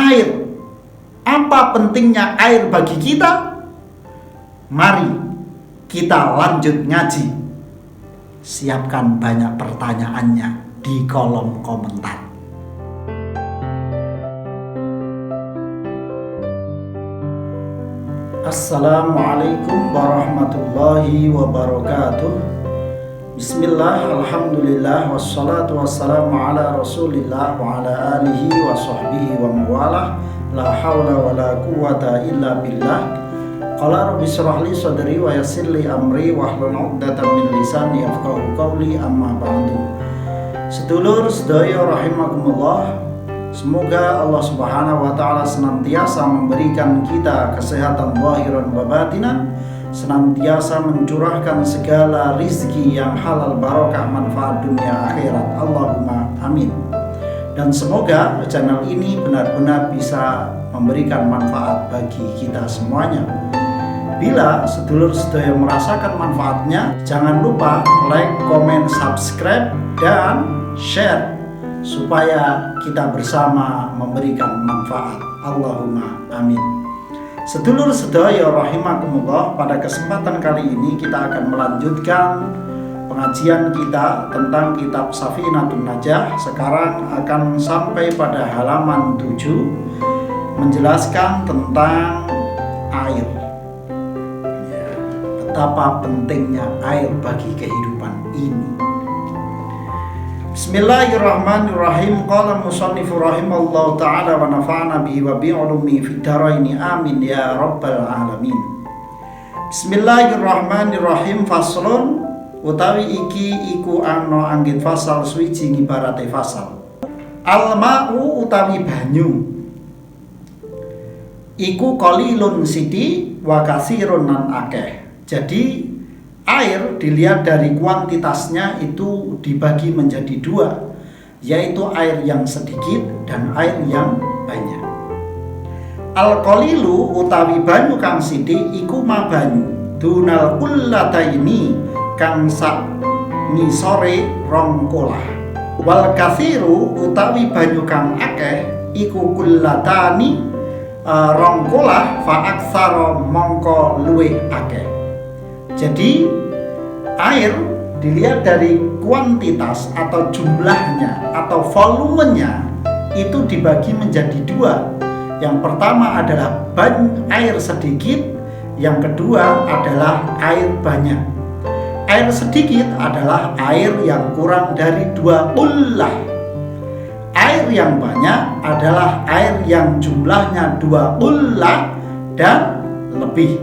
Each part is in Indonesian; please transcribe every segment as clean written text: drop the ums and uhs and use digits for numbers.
air. Apa pentingnya air bagi kita? Mari kita lanjut ngaji. Siapkan banyak pertanyaannya di kolom komentar. Assalamualaikum warahmatullahi wabarakatuh. Bismillah, alhamdulillah, wassalatu wassalamu ala rasulillah wa ala alihi wa sahbihi wa mawalah. La hawla wa la quwata illa billah. Qala rabbi shrah li sadri wa yassir li amri wahlul 'uqdatam min lisani yafqahu qawli, amma ba'du. Sedulur sedaya rahimakumullah, semoga Allah Subhanahu wa taala senantiasa memberikan kita kesehatan zahiran wa batinan, senantiasa mencurahkan segala rizki yang halal barokah manfaat dunia akhirat. Allahumma amin. Dan semoga channel ini benar-benar bisa memberikan manfaat bagi kita semuanya. Bila sedulur sedaya merasakan manfaatnya, jangan lupa like, komen, subscribe, dan share supaya kita bersama memberikan manfaat. Allahumma amin. Sedulur sedaya rahimakumullah, pada kesempatan kali ini kita akan melanjutkan pengajian kita tentang kitab Safinatun Najah. Sekarang akan sampai pada halaman 7, menjelaskan tentang air. Betapa pentingnya air bagi kehidupan ini. Bismillahirrahmanirrahim. Qala musannifu rahimallahu ta'ala wa nafa'ana bihi wa bi'ulumi fid dharaini amin ya rabbal alamin. Bismillahirrahmanirrahim. Faslun, utawi iki iku ana anggit fasal suwiji ngibarate fasal. Al-ma'u utawi banyu iku qalilun siti wa katsirun nan akeh. Jadi air dilihat dari kuantitasnya itu dibagi menjadi dua, yaitu air yang sedikit dan air yang banyak. Al-qalilu utawi banyu kang sithik iku ma banyu dunal kullataini kang sak ngisore rong kolah. Wal kathiru utawi banyu kang akeh iku kullatani rong kolah fa aktsara mongko luwih akeh. Jadi air dilihat dari kuantitas atau jumlahnya atau volumenya itu dibagi menjadi dua. Yang pertama adalah air sedikit, yang kedua adalah air banyak. Air sedikit adalah air yang kurang dari 2 qullah. Air yang banyak adalah air yang jumlahnya 2 qullah dan lebih.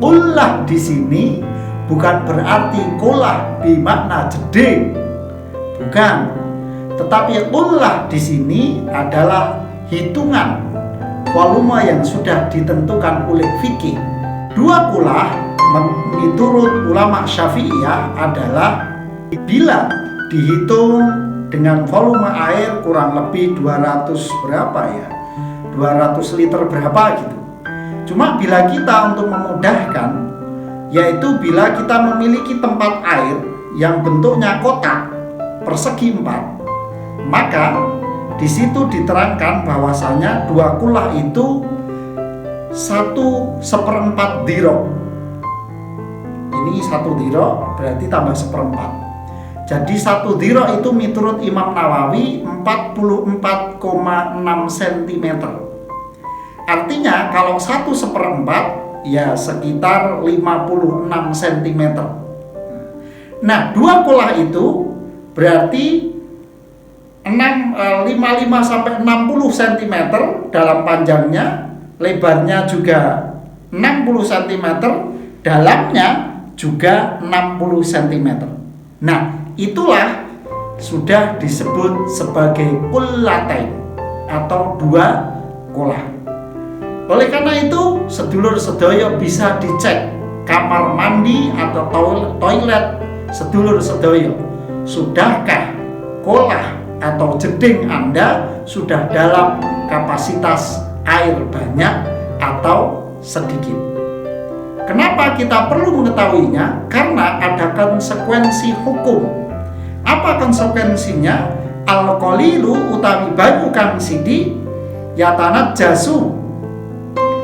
Qullah di sini bukan berarti kolah bermakna jeding, bukan. Tetapi qullah di sini adalah hitungan volume yang sudah ditentukan oleh fikih. 2 qullah menurut ulama Syafi'iyah adalah bila dihitung dengan volume air kurang lebih 200 berapa ya? 200 liter berapa gitu. Cuma bila kita untuk memudahkan, yaitu bila kita memiliki tempat air yang bentuknya kotak persegi 4, maka di situ diterangkan bahwasanya 2 qullah itu 1/4 dirham. Ini 1 dirham berarti tambah 1/4. Jadi 1 dirham itu menurut Imam Nawawi 44,6 cm. Artinya kalau 1/4 ya sekitar 56 cm. Nah 2 qullah itu berarti 55 sampai 60 cm dalam panjangnya, lebarnya juga 60 cm, dalamnya juga 60 cm. Nah, itulah sudah disebut sebagai qullatain atau 2 qullah. Oleh karena itu, sedulur sedaya bisa dicek kamar mandi atau toilet sedulur sedaya. Sudahkah qullah atau jeding Anda sudah dalam kapasitas air banyak atau sedikit? Kenapa kita perlu mengetahuinya? Karena ada konsekuensi hukum. Apa konsekuensinya? Al-qalilu utawi banyu kang sithik yatanajjasu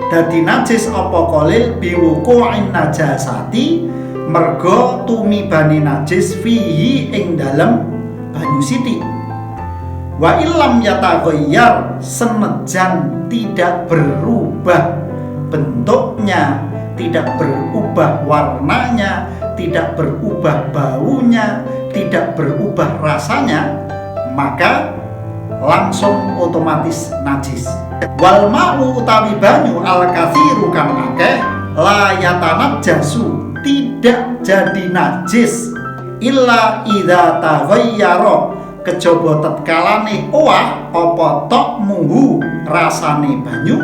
dadi najis apa qalil biwuqu'in najasati mergo tumibane najis fihi ing dalem banyu sithik. Wa illam yataghayyar senajan tidak berubah bentuknya, tidak berubah warnanya, tidak berubah baunya, tidak berubah rasanya, maka langsung otomatis najis. Wal ma'u utawi banyu al katsiru kang akeh la yatanajjasu tidak jadi najis illa idza taghayyara kejaba tetkalane owah apa tokmuhu rasane banyu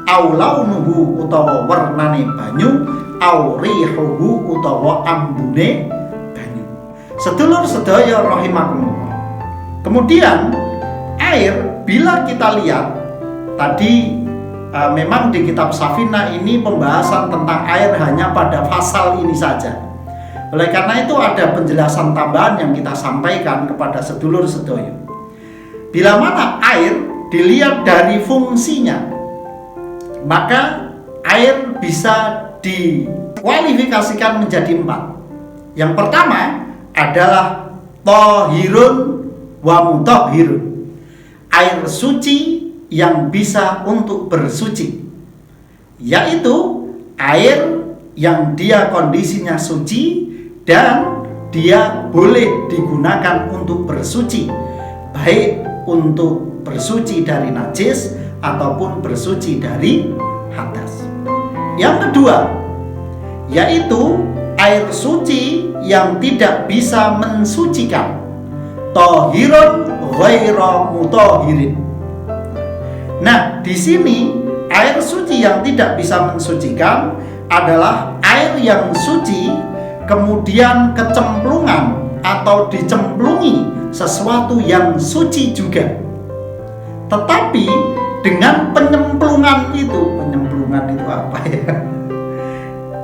au launuhu utawa warnane banyu au rihuhu utawa ambune banyu. Sedulur sedaya rahimakumullah. Kemudian air, bila kita lihat tadi memang di kitab Safinah ini pembahasan tentang air hanya pada pasal ini saja. Oleh karena itu ada penjelasan tambahan yang kita sampaikan kepada sedulur sedaya. Bila mana air dilihat dari fungsinya, maka air bisa dikualifikasikan menjadi 4. Yang pertama adalah thahirun wa mutahhirun. Air suci yang bisa untuk bersuci, yaitu air yang dia kondisinya suci dan dia boleh digunakan untuk bersuci, baik untuk bersuci dari najis ataupun bersuci dari hadas. Yang kedua, yaitu air suci yang tidak bisa mensucikan, thahirun ghaira mutahhirin. Nah, di sini air suci yang tidak bisa mensucikan adalah air yang suci kemudian kecemplungan atau dicemplungi sesuatu yang suci juga. Tetapi dengan penyemplungan itu apa ya?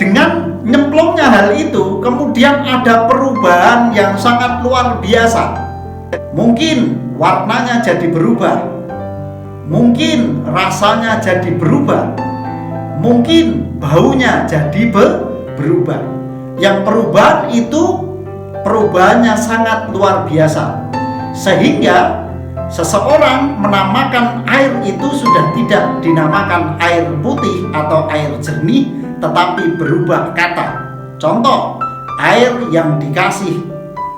Dengan nyemplungnya hal itu kemudian ada perubahan yang sangat luar biasa. Mungkin warnanya jadi berubah, mungkin rasanya jadi berubah, mungkin baunya jadi berubah. Yang perubahan itu perubahannya sangat luar biasa, sehingga seseorang menamakan air itu sudah tidak dinamakan air putih atau air jernih, tetapi berubah kata. Contoh, air yang dikasih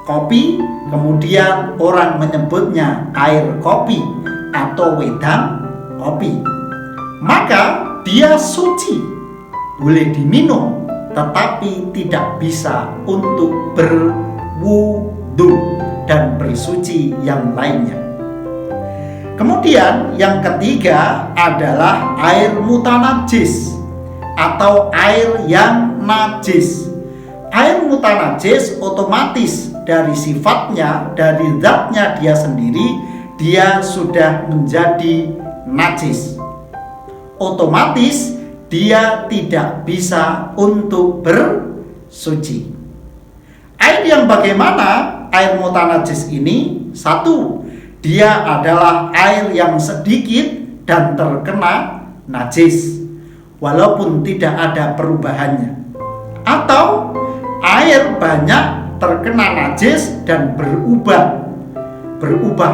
kopi, kemudian orang menyebutnya air kopi atau wedang kopi, maka dia suci, boleh diminum, tetapi tidak bisa untuk berwudu dan bersuci yang lainnya. Kemudian yang ketiga adalah air mutanajis atau air yang najis. Air mutanajis otomatis dari sifatnya, dari zatnya dia sendiri, dia sudah menjadi najis. Otomatis dia tidak bisa untuk bersuci. Air yang bagaimana air mutanajis ini? Satu, dia adalah air yang sedikit dan terkena najis walaupun tidak ada perubahannya. Atau air banyak terkena najis dan berubah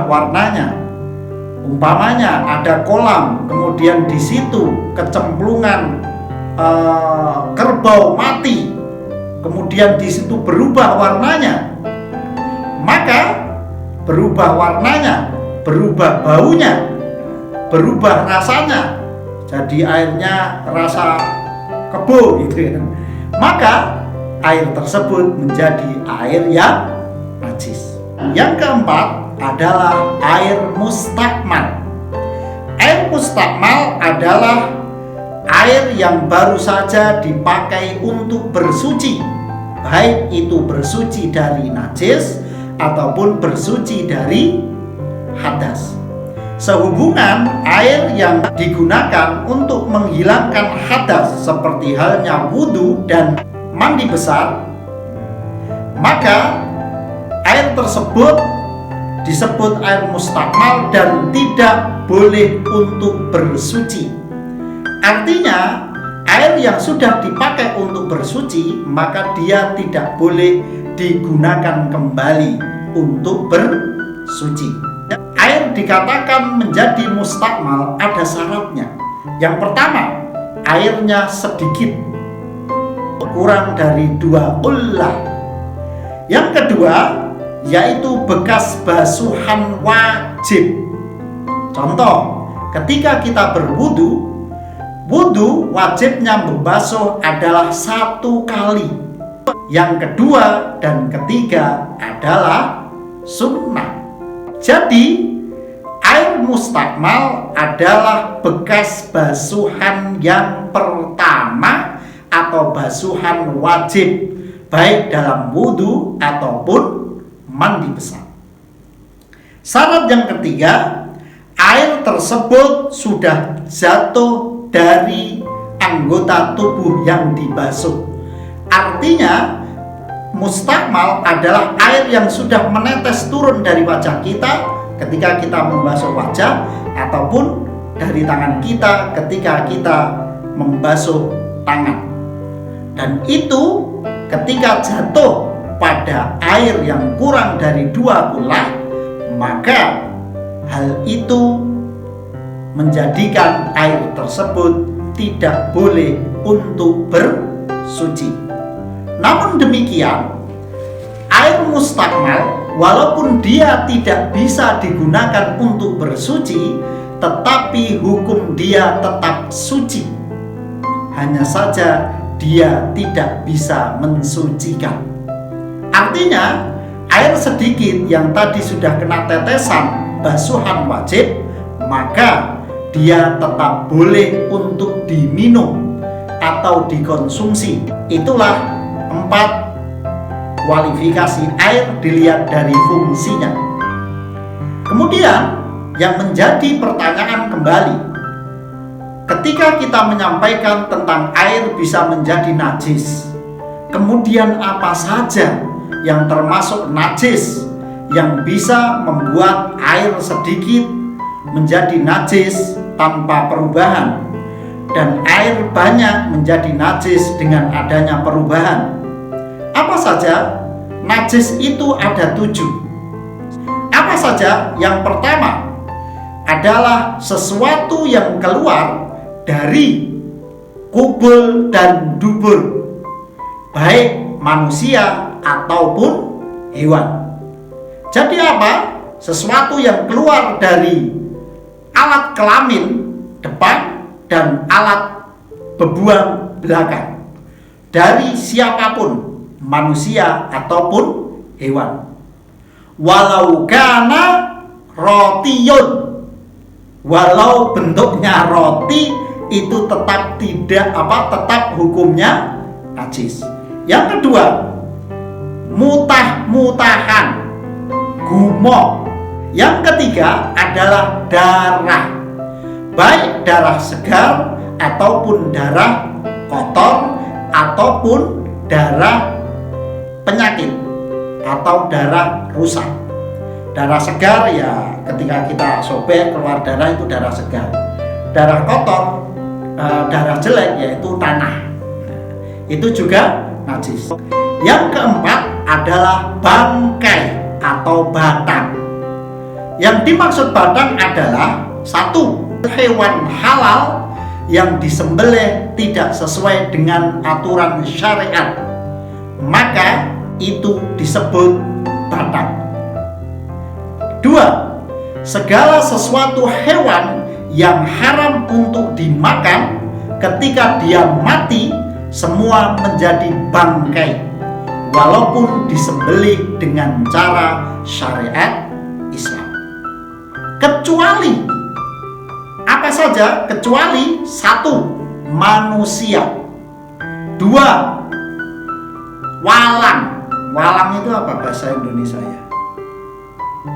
warnanya. Umpamanya ada kolam, kemudian di situ kecemplungan kerbau mati, kemudian di situ berubah warnanya, maka berubah warnanya, berubah baunya, berubah rasanya, jadi airnya rasa kebo gitu ya. Maka air tersebut menjadi air yang najis. Yang keempat adalah air mustakmal. Air mustakmal adalah air yang baru saja dipakai untuk bersuci, baik itu bersuci dari najis ataupun bersuci dari hadas. Sehubungan air yang digunakan untuk menghilangkan hadas seperti halnya wudhu dan mandi besar, maka air tersebut disebut air mustakmal dan tidak boleh untuk bersuci. Artinya, air yang sudah dipakai untuk bersuci, maka dia tidak boleh digunakan kembali untuk bersuci. Air dikatakan menjadi mustakmal ada syaratnya. Yang pertama, airnya sedikit, kurang dari 2 qullah. Yang kedua, yaitu bekas basuhan wajib. Contoh, ketika kita berwudu, wudu wajibnya membasuh adalah 1 kali. Yang kedua dan ketiga adalah sunnah. Jadi, air mustakmal adalah bekas basuhan yang pertama atau basuhan wajib, baik dalam wudu ataupun mandi besar. Syarat yang ketiga, air tersebut sudah jatuh dari anggota tubuh yang dibasuh. Artinya, mustakmal adalah air yang sudah menetes turun dari wajah kita ketika kita membasuh wajah, ataupun dari tangan kita ketika kita membasuh tangan. Dan itu ketika jatuh pada air yang kurang dari 2 qullah, maka hal itu menjadikan air tersebut tidak boleh untuk bersuci. Namun demikian, air mustakmal walaupun dia tidak bisa digunakan untuk bersuci, tetapi hukum dia tetap suci. Hanya saja dia tidak bisa mensucikan. Artinya, air sedikit yang tadi sudah kena tetesan basuhan wajib, maka dia tetap boleh untuk diminum atau dikonsumsi. Itulah 4 kualifikasi air dilihat dari fungsinya. Kemudian yang menjadi pertanyaan kembali, ketika kita menyampaikan tentang air bisa menjadi najis, kemudian apa saja yang termasuk najis yang bisa membuat air sedikit menjadi najis tanpa perubahan, dan air banyak menjadi najis dengan adanya perubahan? Apa saja? Najis itu ada 7. Apa saja? Yang pertama adalah sesuatu yang keluar dari kubul dan dubur, baik manusia ataupun hewan. Jadi apa? Sesuatu yang keluar dari alat kelamin depan dan alat bebuang belakang, dari siapapun, manusia ataupun hewan. Walau kana rotiyun, walau bentuknya roti, itu tetap tetap hukumnya najis. Yang kedua, mutah-mutahan, gumok. Yang ketiga adalah darah, baik darah segar ataupun darah kotor ataupun darah penyakit atau darah rusak. Darah segar ya ketika kita sobek keluar darah, itu darah segar. Darah kotor, darah jelek, yaitu tanah, itu juga najis. Yang keempat adalah bangkai atau batang. Yang dimaksud batang adalah 1. Hewan halal yang disembelih tidak sesuai dengan aturan syariat, maka itu disebut batang. 2. Segala sesuatu hewan yang haram untuk dimakan, ketika dia mati semua menjadi bangkai, walaupun disembelih dengan cara syariat Islam. Kecuali apa saja? Kecuali 1. Manusia. 2. Walang. Walang itu apa bahasa Indonesia ya?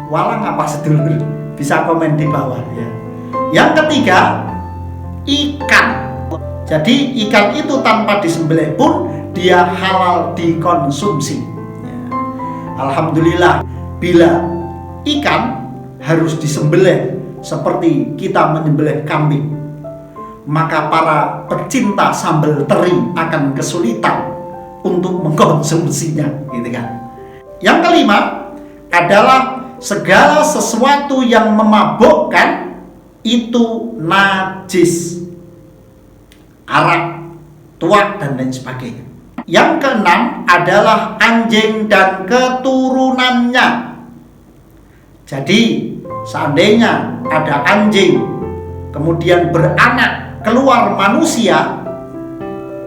Walang apa sedulur? Bisa komen di bawah ya. Yang ketiga, ikan. Jadi ikan itu tanpa disembelih pun dia halal dikonsumsi ya. Alhamdulillah, bila ikan harus disembelih seperti kita menyembelih kambing, maka para pecinta sambal teri akan kesulitan untuk mengkonsumsinya, gitu kan. Yang kelima adalah segala sesuatu yang memabukkan itu najis, arak, tuak, dan lain sebagainya. Yang keenam adalah anjing dan keturunannya. Jadi seandainya ada anjing kemudian beranak keluar manusia,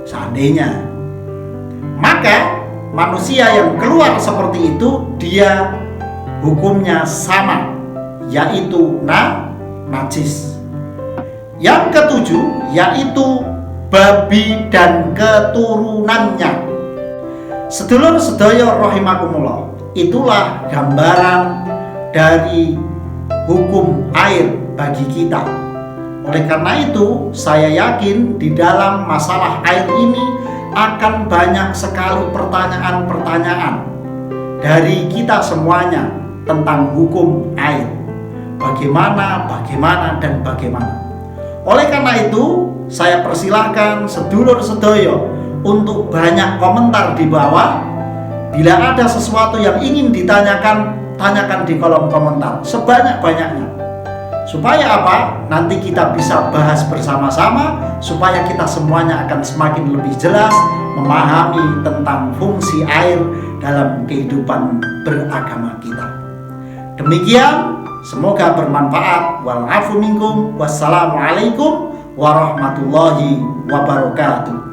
seandainya, maka manusia yang keluar seperti itu dia hukumnya sama, yaitu najis. Yang ketujuh yaitu babi dan keturunannya. Sedulur sedaya rahimakumullah, itulah gambaran dari hukum air bagi kita. Oleh karena itu, saya yakin di dalam masalah air ini akan banyak sekali pertanyaan-pertanyaan dari kita semuanya tentang hukum air. Bagaimana, dan bagaimana. Oleh karena itu, saya persilahkan sedulur sedoyo untuk banyak komentar di bawah. Bila ada sesuatu yang ingin ditanyakan, tanyakan di kolom komentar sebanyak-banyaknya. Supaya apa? Nanti kita bisa bahas bersama-sama, supaya kita semuanya akan semakin lebih jelas memahami tentang fungsi air dalam kehidupan beragama kita. Demikian, semoga bermanfaat. Wal afu minkum. Wassalamualaikum warahmatullahi wabarakatuh.